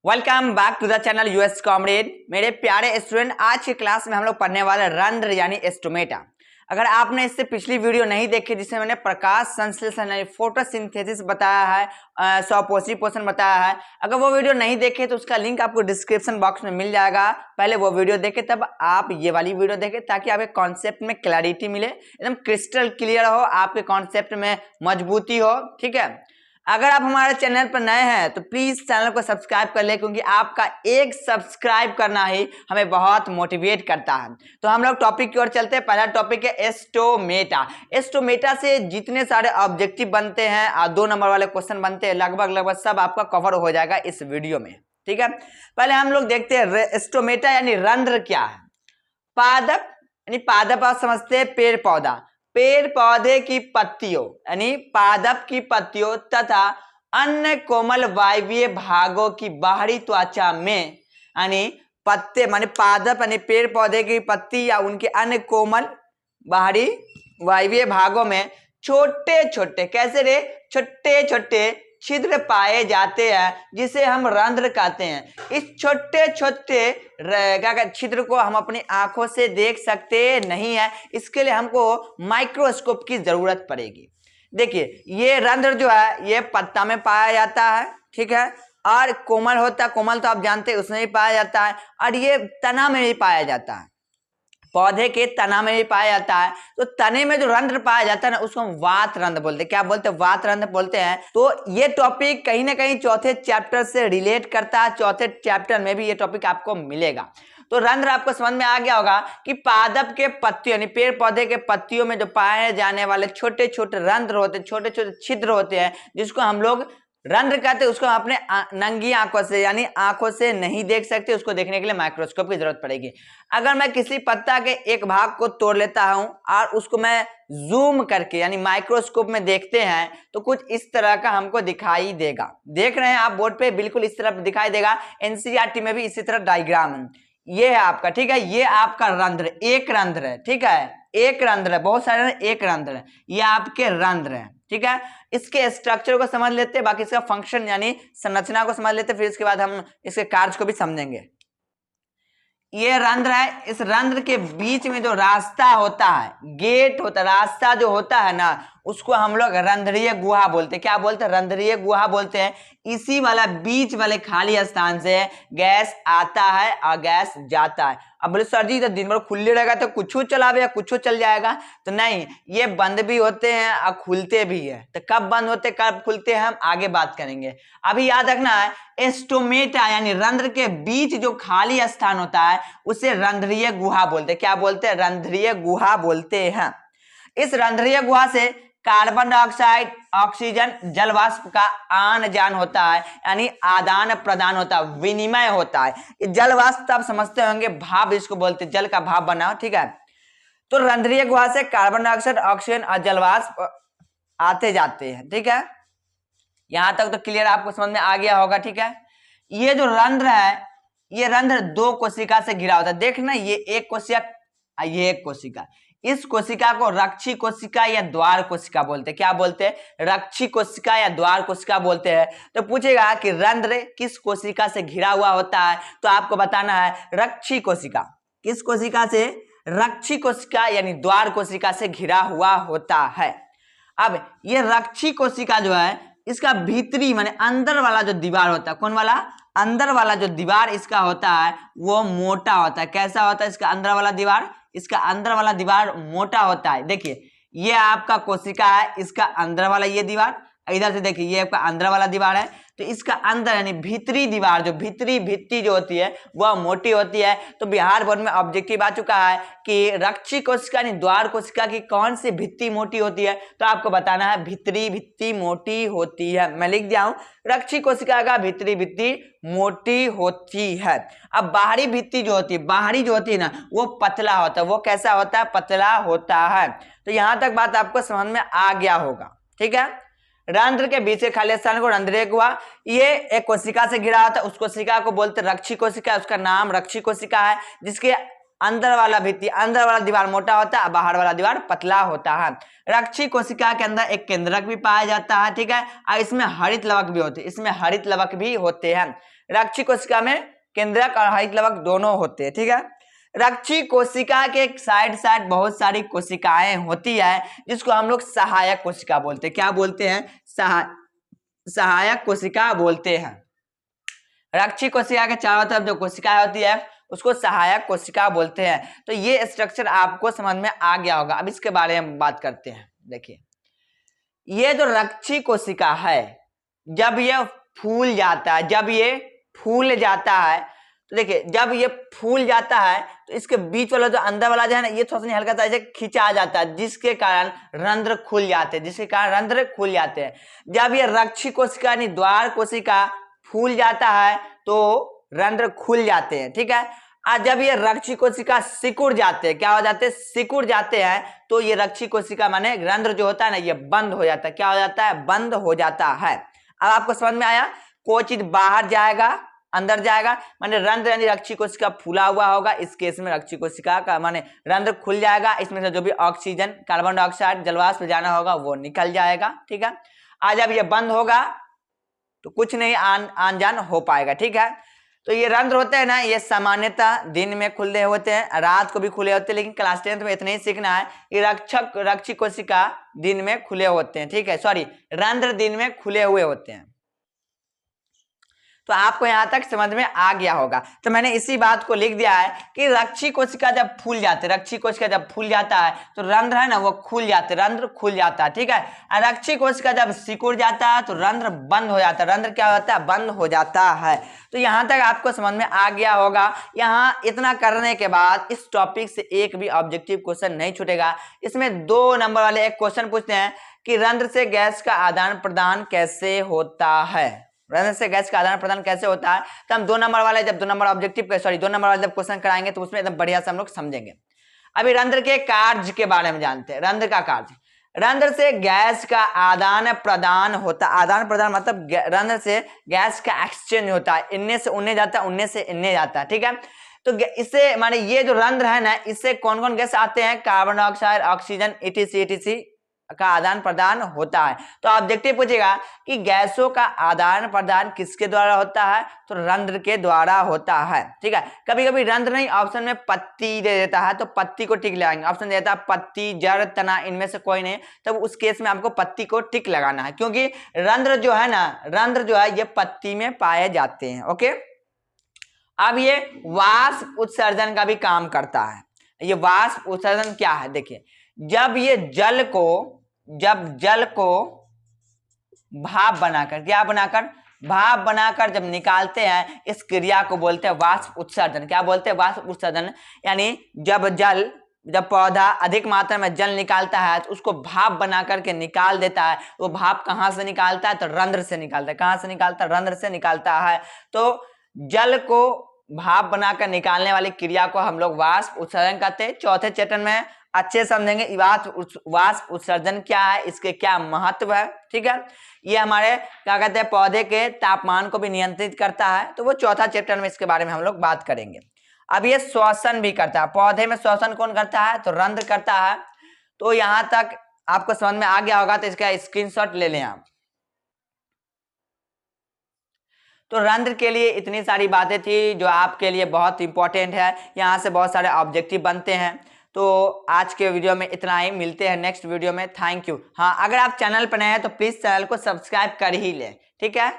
Welcome back to the channel US comrade. मेरे प्यारे student, आज की क्लास में हम लोग पढ़ने वाले रंध्र यानी एस्टोमेटा। अगर आपने इससे पिछली वीडियो नहीं देखी जिसमें मैंने प्रकाश संश्लेषण यानी फोटोसिंथेसिस बताया है, स्वपोषी पोषण बताया है, अगर वो वीडियो नहीं देखे तो उसका लिंक आपको डिस्क्रिप्शन बॉक्स में मिल जाएगा। पहले वो वीडियो देखे तब आप ये वाली वीडियो देखें ताकि आपके कॉन्सेप्ट में क्लैरिटी मिले, एकदम क्रिस्टल क्लियर हो, आपके कॉन्सेप्ट में मजबूती हो। ठीक है, अगर आप हमारे चैनल पर नए हैं तो प्लीज चैनल को सब्सक्राइब कर ले, क्योंकि आपका एक सब्सक्राइब करना ही हमें बहुत मोटिवेट करता है। तो हम लोग टॉपिक की ओर चलते हैं। पहला टॉपिक है एस्टोमेटा। एस्टोमेटा से जितने सारे ऑब्जेक्टिव बनते हैं और 2 नंबर वाले क्वेश्चन बनते हैं, लगभग सब आपका कवर हो जाएगा इस वीडियो में। ठीक है, पहले हम लोग देखते हैं एस्टोमेटा यानी रंध्र क्या है। पादप यानी पादप आप समझते हैं पेड़ पौधा, पेड़ पौधे की पत्तियों यानी पादप की पत्तियों तथा अन्य कोमल वायवीय भागों की बाहरी त्वचा में, यानी पत्ते माने पादप यानी पेड़ पौधे की पत्ती या उनके अन्य कोमल बाहरी वायवीय भागों में छोटे छोटे, कैसे रे, छोटे छोटे छिद्र पाए जाते हैं जिसे हम रंध्र कहते हैं। इस छोटे छोटे क्या छिद्र को हम अपनी आंखों से देख सकते नहीं है, इसके लिए हमको माइक्रोस्कोप की जरूरत पड़ेगी। देखिए, ये रंध्र जो है ये पत्ता में पाया जाता है, ठीक है, और कोमल होता है, कोमल तो आप जानते हैं उसमें भी पाया जाता है, और ये तना में भी पाया जाता है, पौधे के तना में भी पाया जाता है। तो तने में जो रंध्र पाया जाता है ना, उसको हम वात रंध्र बोलते हैं। क्या बोलते हैं? वात रंध्र बोलते हैं। तो ये टॉपिक कहीं ना कहीं चौथे चैप्टर से रिलेट करता है, चौथे चैप्टर में भी ये टॉपिक आपको मिलेगा। तो रंध्र आपको समझ में आ गया होगा कि पादप के पत्तियों यानी पेड़ पौधे के पत्तियों में जो पाए जाने वाले छोटे छोटे रंध्र होते हैं, छोटे छोटे छिद्र होते हैं, जिसको हम लोग रंध्र कहते हैं, उसको अपने नंगी आंखों से यानी आंखों से नहीं देख सकते, उसको देखने के लिए माइक्रोस्कोप की जरूरत पड़ेगी। अगर मैं किसी पत्ता के एक भाग को तोड़ लेता हूं और उसको मैं जूम करके यानी माइक्रोस्कोप में देखते हैं तो कुछ इस तरह का हमको दिखाई देगा। देख रहे हैं आप बोर्ड पे, बिल्कुल इस तरह दिखाई देगा। एनसीईआरटी में भी इसी तरह डायग्राम है। ये है आपका, ठीक है, ये आपका रंध्र, एक रंध्र है, ठीक है, एक रंध्र है, बहुत सारे एक रंध्र है, ये आपके रंध्र है, ठीक है। इसके स्ट्रक्चर को समझ लेते हैं, बाकी इसका फंक्शन यानी संरचना को समझ लेते हैं, फिर इसके बाद हम इसके कार्य को भी समझेंगे। ये रंध्र है, इस रंध्र के बीच में जो रास्ता होता है, गेट होता है, रास्ता जो होता है ना, उसको हम लोग रंध्रीय गुहा बोलते हैं। क्या बोलते हैं? रंध्रीय गुहा बोलते हैं। इसी वाला बीच वाले खाली स्थान से गैस आता है और गैस जाता है। अब बोले सर जी तो दिन भर खुले रहेगा तो कुछ चलावे या कुछ चल जाएगा, तो नहीं, ये बंद भी होते हैं और खुलते भी है। तो कब बंद होते कब खुलते हैं हम आगे बात करेंगे। अभी याद रखना है, एस्टोमेटा यानी रंध्र के बीच जो खाली स्थान होता है उसे रंध्रीय गुहा बोलते हैं। क्या बोलते हैं? रंध्रीय गुहा बोलते हैं। इस रंध्रीय गुहा से कार्बन डाइऑक्साइड, ऑक्सीजन, जल वाष्प का आन जान होता है, यानी आदान प्रदान होता है, विनिमय होता है। जल वाष्प आप समझते होंगे, भाप इसको बोलते हैं, जल का भाप बनाओ, ठीक है। तो रंध्रीय गुहा से कार्बन डाइऑक्साइड, ऑक्सीजन और जल वाष्प आते जाते हैं, ठीक है। यहां तक तो क्लियर आपको समझ में आ गया होगा, ठीक है। ये जो रंध्र है, ये रंध्र 2 कोशिका से घिरा होता है। देखना, ये एक कोशिका, ये एक कोशिका। इस कोशिका को रक्षी कोशिका या द्वार कोशिका बोलते हैं। क्या बोलते हैं? रक्षी कोशिका या द्वार कोशिका बोलते हैं। तो पूछेगा कि रंध्र किस कोशिका से घिरा हुआ होता है, तो आपको बताना है रक्षी कोशिका। किस कोशिका से? रक्षी कोशिका यानी द्वार कोशिका से घिरा हुआ होता है। अब ये रक्षी कोशिका जो है, इसका भीतरी माने अंदर वाला जो दीवार होता है, कौन वाला? अंदर वाला जो दीवार इसका होता है वो मोटा होता है। कैसा होता है इसका अंदर वाला दीवार? इसका अंदर वाला दीवार मोटा होता है। देखिए, ये आपका कोशिका है, इसका अंदर वाला ये दीवार, इधर से देखिए ये आपका अंदर वाला दीवार है, तो इसका अंदर यानी भीतरी दीवार, जो भीतरी भित्ति जो होती है वह मोटी होती है। तो बिहार बोर्ड में ऑब्जेक्टिव आ चुका है कि रक्षी कोशिका यानी द्वार कोशिका की कौन सी भित्ति मोटी होती है, तो आपको बताना है भीतरी भित्ति मोटी होती है। मैं लिख दिया हूं, रक्षी कोशिका का भीतरी भित्ति मोटी होती है। अब बाहरी भित्ति जो होती है, बाहरी जो होती है ना, वो पतला होता है। वो कैसा होता है? पतला होता है। तो यहां तक बात आपको समझ में आ गया होगा, ठीक है। रंध्र के बीच के खाली स्थान को रंध्रीय गुहा, ये एक कोशिका से घिरा होता है, उस कोशिका को बोलते रक्षी कोशिका, उसका नाम रक्षी कोशिका है, जिसके अंदर वाला भित्ति, अंदर वाला दीवार मोटा होता है, बाहर वाला दीवार पतला होता है। रक्षी कोशिका के अंदर एक केंद्रक भी पाया जाता है, ठीक है, और इसमें हरित लवक भी होते हैं, इसमें हरित लवक भी होते हैं। रक्षी कोशिका में केंद्रक और हरितलवक दोनों होते हैं, ठीक है। रक्षी कोशिका के साइड साइड बहुत सारी कोशिकाएं होती है जिसको हम लोग सहायक कोशिका बोलते हैं। क्या बोलते हैं? सहायक कोशिका बोलते हैं। रक्षी कोशिका के चारों तरफ जो कोशिका होती है उसको सहायक कोशिका बोलते हैं। तो ये स्ट्रक्चर आपको समझ में आ गया होगा। अब इसके बारे में बात करते हैं। देखिए, ये जो रक्षी कोशिका है, जब ये फूल जाता है, जब ये फूल जाता है, तो देखिए जब ये फूल जाता है तो इसके बीच वाला जो अंदर वाला जो है ना, ये थोड़ा सा हल्का सा ऐसे खिंचा जाता है, जिसके कारण रंध्र खुल जाते हैं, जिसके कारण रंध्र खुल जाते हैं। जब ये रक्षी कोशिका यानी द्वार कोशिका फूल जाता है तो रंध्र खुल जाते हैं, ठीक है। और जब ये रक्षी कोशिका सिकुड़ जाते हैं, क्या हो जाते हैं? सिकुड़ जाते हैं, तो ये रक्षी कोशिका माने रंध्र जो होता है ना, ये बंद हो जाता है। क्या हो जाता है? बंद हो जाता है। अब आपको समझ में आया? कोई चीज बाहर जाएगा, अंदर जाएगा, माने रंध्र यानी रक्षी कोशिका फूला हुआ होगा। इस केस में रक्षी कोशिका का माने रंध्र खुल जाएगा, इसमें से जो भी ऑक्सीजन, कार्बन डाइऑक्साइड, जलवाष्प जाना होगा वो निकल जाएगा, ठीक है। आज जब ये बंद होगा तो कुछ नहीं आन जान हो पाएगा, ठीक है। तो ये रंध्र होते हैं ना, ये सामान्यतः दिन में खुले होते हैं, रात को भी खुले होते हैं, लेकिन क्लास 10th में इतना ही सीखना है कि रक्षी कोशिका दिन में खुले होते हैं, ठीक है। सॉरी, रंध्र दिन में खुले हुए होते हैं। तो आपको यहां तक समझ में आ गया होगा। तो मैंने इसी बात को लिख दिया है कि रक्षी कोशिका जब फूल जाते, रक्षी कोशिका जब फूल जाता है तो रंध्र है ना वो खुल जाते, रंध्र खुल जाता है, ठीक है। और रक्षी कोशिका जब सिकुड़ जाता है तो रंध्र बंद हो जाता है, रंध्र क्या होता है? बंद हो जाता है। तो यहां तक आपको समझ में आ गया होगा। यहाँ इतना करने के बाद इस टॉपिक से एक भी ऑब्जेक्टिव क्वेश्चन नहीं छूटेगा। इसमें 2 नंबर वाले एक क्वेश्चन पूछते हैं कि रंध्र से गैस का आदान प्रदान कैसे होता है, रंध्र से गैस का आदान प्रदान कैसे होता है। तो हम 2 नंबर वाले जब 2 नंबर ऑब्जेक्टिव सॉरी 2 नंबर वाले जब क्वेश्चन कराएंगे तो उसमें एकदम बढ़िया से हम लोग समझेंगे। अभी रंध्र के कार्य के बारे में जानते हैं। रंध्र का कार्य, रंध्र से गैस का आदान प्रदान होता है। आदान प्रदान मतलब रंध्र से गैस का एक्सचेंज होता है, इनने से उनने जाता है, उनने से इनने जाता है, ठीक है। तो इससे माने ये जो रंध्र है ना, इससे कौन कौन गैस आते हैं? कार्बन डाइऑक्साइड, ऑक्सीजन, etc का आदान प्रदान होता है। तो ऑब्जेक्टिव पूछेगा कि गैसों का आदान प्रदान किसके द्वारा होता है? तो रंध्र के द्वारा होता है, ठीक है। कभी कभी रंध्र नहीं, ऑप्शन में पत्ती दे देता है तो पत्ती को टिक लगाएंगे। ऑप्शन देता है पत्ती, जड़, तना, इनमें से कोई नहीं, तब उस केस में आपको पत्ती को टिक लगाना है, क्योंकि रंध्र जो है ना, रंध्र जो है ये पत्ती में पाए जाते हैं, ओके। अब ये वाष्प उत्सर्जन का भी काम करता है। ये वाष्प उत्सर्जन क्या है? देखिए, जब ये जल को भाप बनाकर, क्या बनाकर? भाप बनाकर जब निकालते हैं, इस क्रिया को बोलते हैं वाष्प उत्सर्जन। क्या बोलते हैं? वाष्प उत्सर्जन। यानी जब पौधा अधिक मात्रा में जल निकालता है तो उसको भाप बना करके निकाल देता है। वो भाप कहाँ से निकालता है? तो रंध्र से निकालता है। कहाँ से निकालता है? रंध्र से निकालता है। तो जल को भाप बनाकर निकालने वाली क्रिया को हम लोग वाष्प उत्सर्जन कहते हैं। चौथे चैप्टर में अच्छे समझेंगे वाष्प उत्सर्जन क्या है, इसके क्या महत्व है, ठीक है। ये हमारे क्या कहते हैं, पौधे के तापमान को भी नियंत्रित करता है। तो वो चौथा चैप्टर में इसके बारे में हम लोग बात करेंगे। अब ये श्वसन भी करता है। पौधे में श्वसन कौन करता है? तो रंध्र करता है। तो यहां तक आपको समझ में आ गया होगा, तो इसका स्क्रीनशॉट ले लें आप। तो रंध्र के लिए इतनी सारी बातें थी जो आपके लिए बहुत इंपॉर्टेंट है। यहाँ से बहुत सारे ऑब्जेक्टिव बनते हैं। तो आज के वीडियो में इतना ही, मिलते हैं नेक्स्ट वीडियो में। Thank you. हाँ, अगर आप चैनल पर नए हैं तो प्लीज चैनल को सब्सक्राइब कर ही लें, ठीक है।